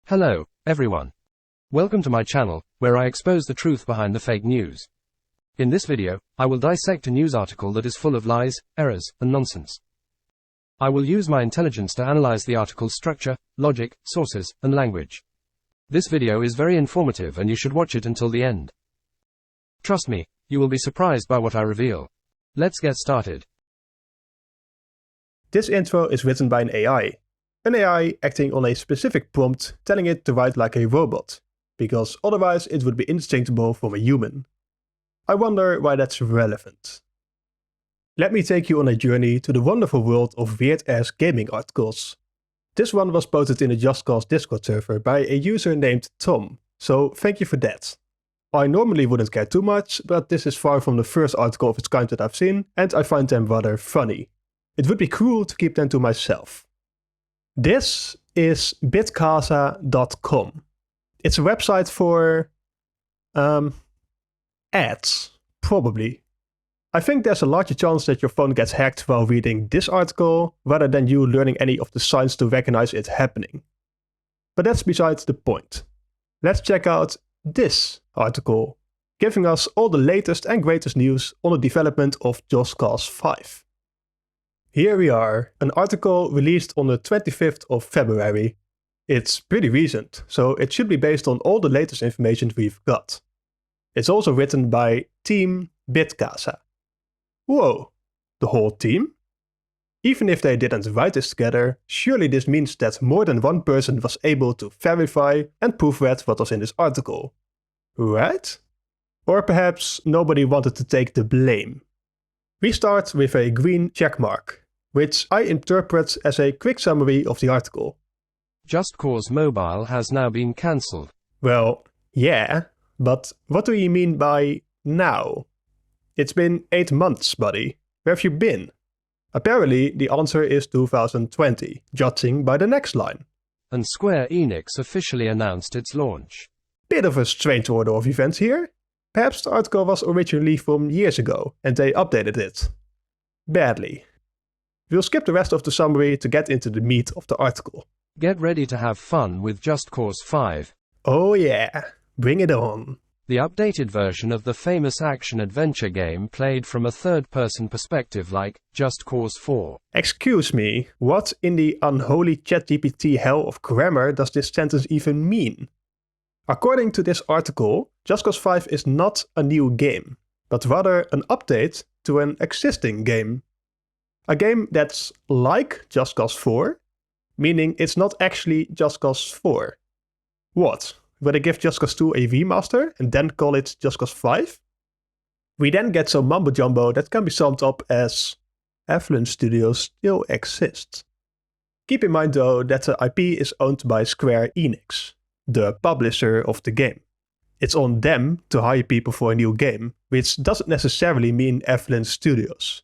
Hello, everyone. Welcome to my channel, where I expose the truth behind the fake news. In this video, I will dissect a news article that is full of lies, errors, and nonsense. I will use my intelligence to analyze the article's structure, logic, sources, and language. This video is very informative and you should watch it until the end. Trust me, you will be surprised by what I reveal. Let's get started. This intro is written by an AI. An AI acting on a specific prompt telling it to write like a robot, because otherwise it would be indistinguishable from a human. I wonder why that's relevant. Let me take you on a journey to the wonderful world of weird-ass gaming articles. This one was posted in the Just Cause Discord server by a user named Tom, so thank you for that. I normally wouldn't care too much, but this is far from the first article of its kind that I've seen, and I find them rather funny. It would be cruel to keep them to myself. This is bitcasa.com. It's a website for ads, probably. I think there's a larger chance that your phone gets hacked while reading this article, rather than you learning any of the signs to recognize it happening. But that's besides the point. Let's check out this article, giving us all the latest and greatest news on the development of Just Cause 5. Here we are, an article released on the 25th of February. It's pretty recent, so it should be based on all the latest information we've got. It's also written by Team Bitcasa. Whoa, the whole team? Even if they didn't write this together, surely this means that more than one person was able to verify and proofread what was in this article. Right? Or perhaps nobody wanted to take the blame. We start with a green checkmark, which I interpret as a quick summary of the article. Just Cause Mobile has now been cancelled. Well, yeah, but what do you mean by now? It's been 8 months, buddy. Where have you been? Apparently, the answer is 2020, judging by the next line. And Square Enix officially announced its launch. Bit of a strange order of events here. Perhaps the article was originally from years ago, and they updated it. Badly. We'll skip the rest of the summary to get into the meat of the article. Get ready to have fun with Just Cause 5. Oh yeah, bring it on. The updated version of the famous action-adventure game played from a third-person perspective like Just Cause 4. Excuse me, what in the unholy ChatGPT hell of grammar does this sentence even mean? According to this article, Just Cause 5 is not a new game, but rather an update to an existing game. A game that's like Just Cause 4, meaning it's not actually Just Cause 4. What? Will they give Just Cause 2 a remaster and then call it Just Cause 5? We then get some mumbo jumbo that can be summed up as Avalanche Studios still exists. Keep in mind though that the IP is owned by Square Enix, the publisher of the game. It's on them to hire people for a new game, which doesn't necessarily mean Avalanche Studios.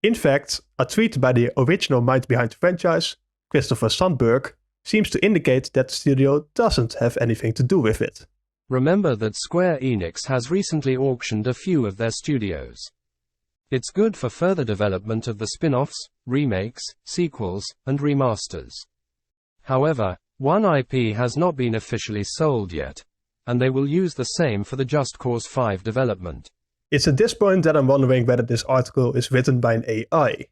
In fact, a tweet by the original mind behind the franchise, Christopher Sandberg, seems to indicate that the studio doesn't have anything to do with it. Remember that Square Enix has recently auctioned a few of their studios. It's good for further development of the spin-offs, remakes, sequels, and remasters. However, one IP has not been officially sold yet, and they will use the same for the Just Cause 5 development. It's at this point that I'm wondering whether this article is written by an AI.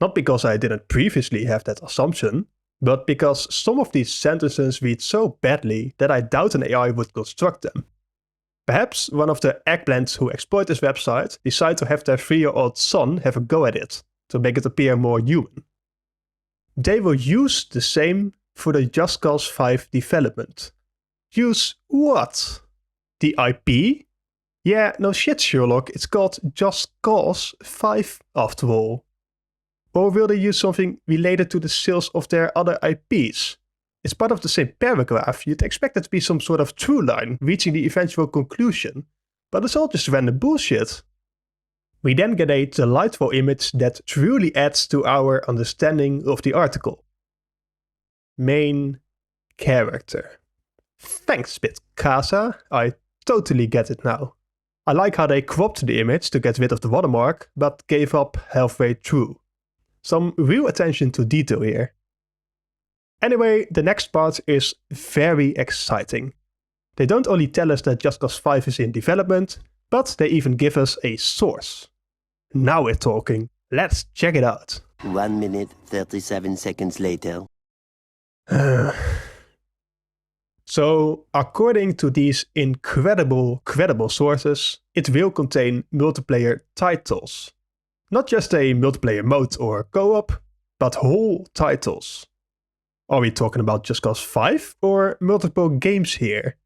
Not because I didn't previously have that assumption, but because some of these sentences read so badly that I doubt an AI would construct them. Perhaps one of the eggplants who exploit this website decide to have their 3-year-old son have a go at it, to make it appear more human. They will use the same for the Just Cause 5 development. Use what? The IP? Yeah, no shit Sherlock, it's called Just Cause 5 after all. Or will they use something related to the sales of their other IPs? It's part of the same paragraph, you'd expect it to be some sort of true line, reaching the eventual conclusion, but it's all just random bullshit. We then get a delightful image that truly adds to our understanding of the article. Main character. Thanks, Bitcasa, I totally get it now. I like how they cropped the image to get rid of the watermark, but gave up halfway through. Some real attention to detail here. Anyway, the next part is very exciting. They don't only tell us that Just Cause 5 is in development, but they even give us a source. Now we're talking. Let's check it out. 1 minute, 37 seconds later. So, according to these credible sources, it will contain multiplayer titles. Not just a multiplayer mode or co-op, but whole titles. Are we talking about Just Cause 5 or multiple games here?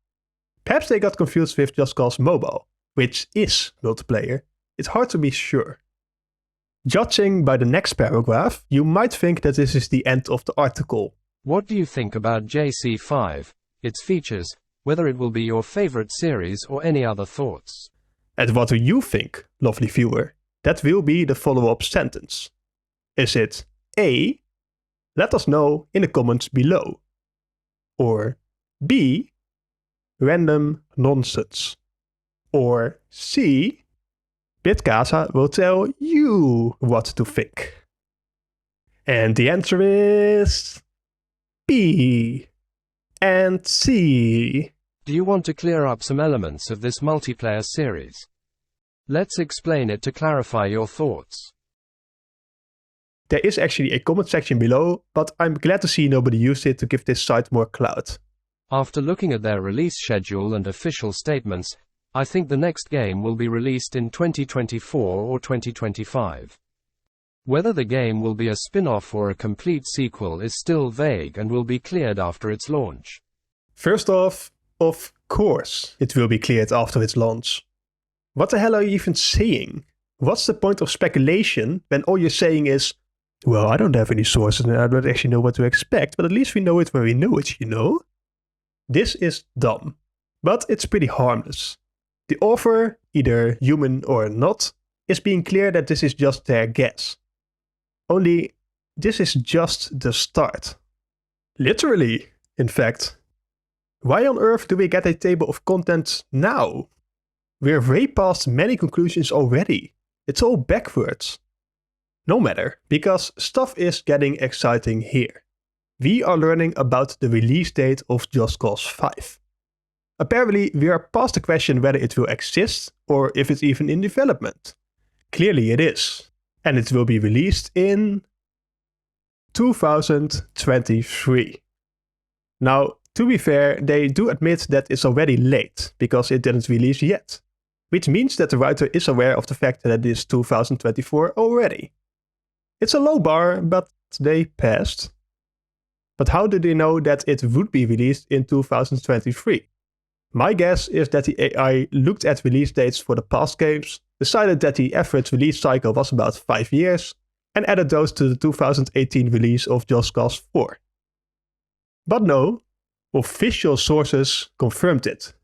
Perhaps they got confused with Just Cause Mobile, which is multiplayer. It's hard to be sure. Judging by the next paragraph, you might think that this is the end of the article. What do you think about JC5, its features, whether it will be your favorite series or any other thoughts? And what do you think, lovely viewer? That will be the follow-up sentence. Is it A? Let us know in the comments below. Or B? Random nonsense. Or C? Bitcasa will tell you what to think. And the answer is B and C. Do you want to clear up some elements of this multiplayer series? Let's explain it to clarify your thoughts. There is actually a comment section below, but I'm glad to see nobody used it to give this site more clout. After looking at their release schedule and official statements, I think the next game will be released in 2024 or 2025. Whether the game will be a spin-off or a complete sequel is still vague and will be cleared after its launch. First off, of course it will be cleared after its launch. What the hell are you even saying? What's the point of speculation when all you're saying is, well, I don't have any sources and I don't actually know what to expect, but at least we know it when we know it, you know? This is dumb, but it's pretty harmless. The author, either human or not, is being clear that this is just their guess. Only, this is just the start. Literally, in fact. Why on earth do we get a table of contents now? We're way past many conclusions already. It's all backwards. No matter, because stuff is getting exciting here. We are learning about the release date of Just Cause 5. Apparently, we are past the question whether it will exist or if it's even in development. Clearly it is. And it will be released in 2023. Now, to be fair, they do admit that it's already late because it didn't release yet. Which means that the writer is aware of the fact that it is 2024 already. It's a low bar, but they passed. But how do they know that it would be released in 2023? My guess is that the AI looked at release dates for the past games, decided that the average release cycle was about 5 years, and added those to the 2018 release of Just Cause 4. But no, official sources confirmed it.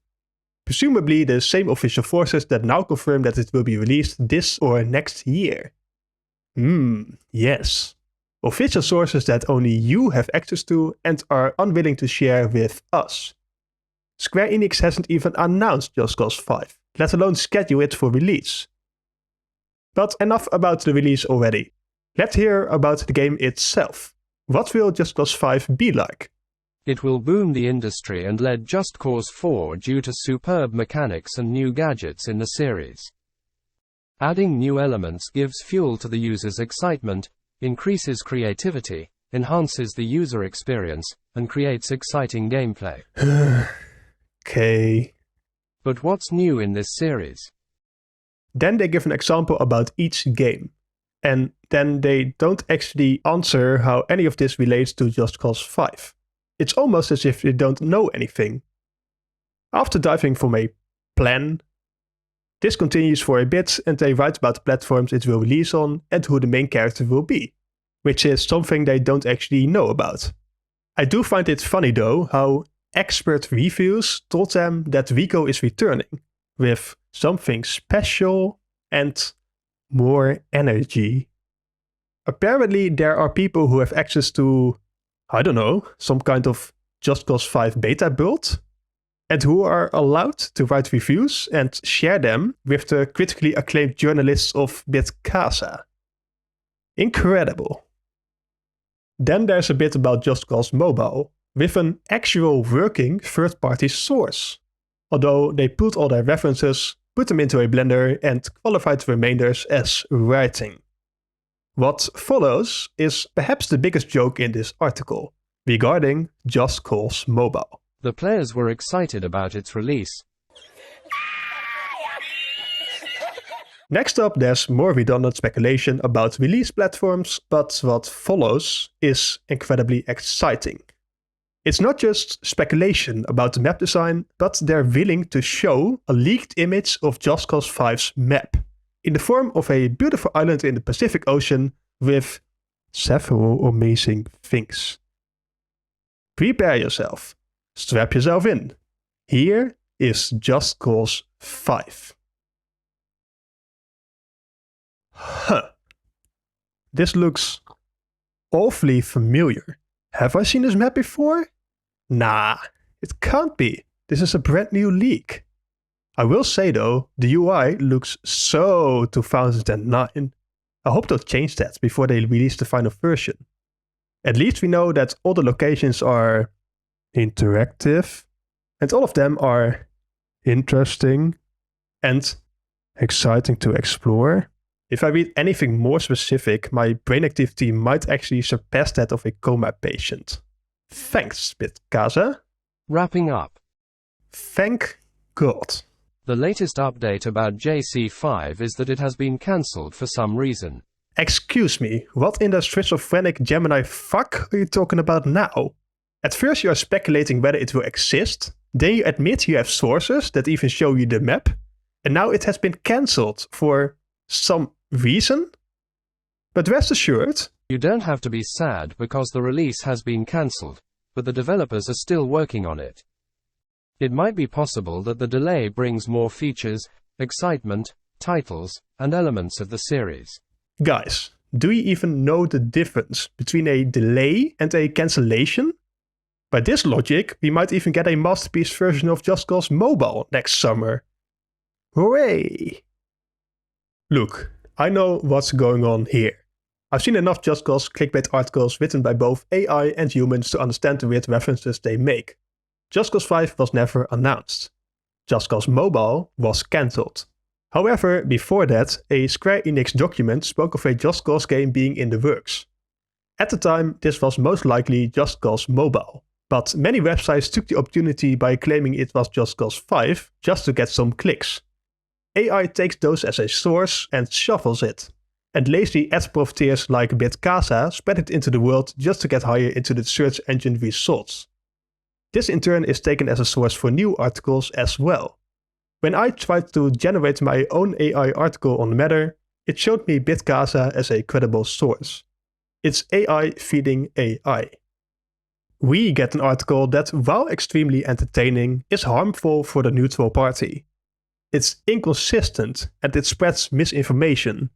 Presumably the same official sources that now confirm that it will be released this or next year. Yes. Official sources that only you have access to and are unwilling to share with us. Square Enix hasn't even announced Just Cause 5, let alone schedule it for release. But enough about the release already. Let's hear about the game itself. What will Just Cause 5 be like? It will boom the industry and lead Just Cause 4 due to superb mechanics and new gadgets in the series. Adding new elements gives fuel to the user's excitement, increases creativity, enhances the user experience, and creates exciting gameplay. Okay. But what's new in this series? Then they give an example about each game. And then they don't actually answer how any of this relates to Just Cause 5. It's almost as if they don't know anything. After diving from a plan, this continues for a bit and they write about the platforms it will release on and who the main character will be, which is something they don't actually know about. I do find it funny though how expert reviews told them that Rico is returning with something special and more energy. Apparently there are people who have access to, I don't know, some kind of Just Cause 5 beta build, and who are allowed to write reviews and share them with the critically acclaimed journalists of Bitcasa. Incredible. Then there's a bit about Just Cause Mobile, with an actual working third-party source. Although they put all their references, put them into a blender and qualified the remainders as writing. What follows is perhaps the biggest joke in this article, regarding Just Cause Mobile. The players were excited about its release. Next up, there's more redundant speculation about release platforms, but what follows is incredibly exciting. It's not just speculation about the map design, but they're willing to show a leaked image of Just Cause 5's map, in the form of a beautiful island in the Pacific Ocean with several amazing things. Prepare yourself, strap yourself in. Here is Just Cause 5. Huh. This looks awfully familiar. Have I seen this map before? Nah, it can't be. This is a brand new leak. I will say though, the UI looks so 2009. I hope they'll change that before they release the final version. At least we know that all the locations are interactive and all of them are interesting and exciting to explore. If I read anything more specific, my brain activity might actually surpass that of a coma patient. Thanks, Bitcasa. Wrapping up. Thank God. The latest update about JC5 is that it has been cancelled for some reason. Excuse me, what in the schizophrenic Gemini fuck are you talking about now? At first you are speculating whether it will exist, then you admit you have sources that even show you the map, and now it has been cancelled for some reason? But rest assured, you don't have to be sad because the release has been cancelled, but the developers are still working on it. It might be possible that the delay brings more features, excitement, titles, and elements of the series. Guys, do you even know the difference between a delay and a cancellation? By this logic, we might even get a masterpiece version of Just Cause Mobile next summer. Hooray! Look, I know what's going on here. I've seen enough Just Cause clickbait articles written by both AI and humans to understand the weird references they make. Just Cause 5 was never announced. Just Cause Mobile was cancelled. However, before that, a Square Enix document spoke of a Just Cause game being in the works. At the time, this was most likely Just Cause Mobile, but many websites took the opportunity by claiming it was Just Cause 5 just to get some clicks. AI takes those as a source and shuffles it, and lazy ad profiteers like Bitcasa spread it into the world just to get higher into the search engine results. This in turn is taken as a source for new articles as well. When I tried to generate my own AI article on the matter, it showed me Bitcasa as a credible source. It's AI feeding AI. We get an article that, while extremely entertaining, is harmful for the neutral party. It's inconsistent and it spreads misinformation.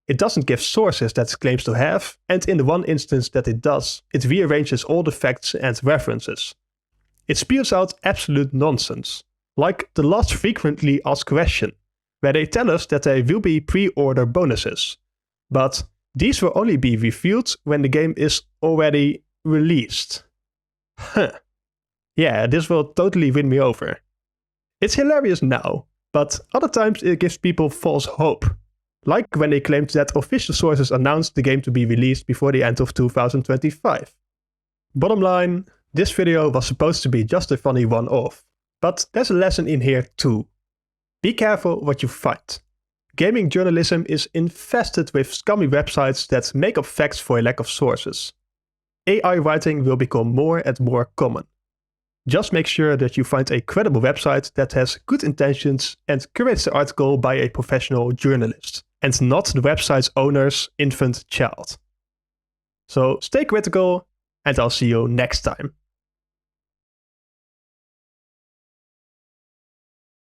It doesn't give sources that it claims to have, and in the one instance that it does, it rearranges all the facts and references. It spews out absolute nonsense, like the last frequently asked question, where they tell us that there will be pre-order bonuses, but these will only be revealed when the game is already released. Huh. Yeah, this will totally win me over. It's hilarious now, but other times it gives people false hope. Like when they claimed that official sources announced the game to be released before the end of 2025. Bottom line, this video was supposed to be just a funny one-off, but there's a lesson in here too. Be careful what you find. Gaming journalism is infested with scummy websites that make up facts for a lack of sources. AI writing will become more and more common. Just make sure that you find a credible website that has good intentions and curates the article by a professional journalist, and not the website's owner's infant child. So stay critical, and I'll see you next time.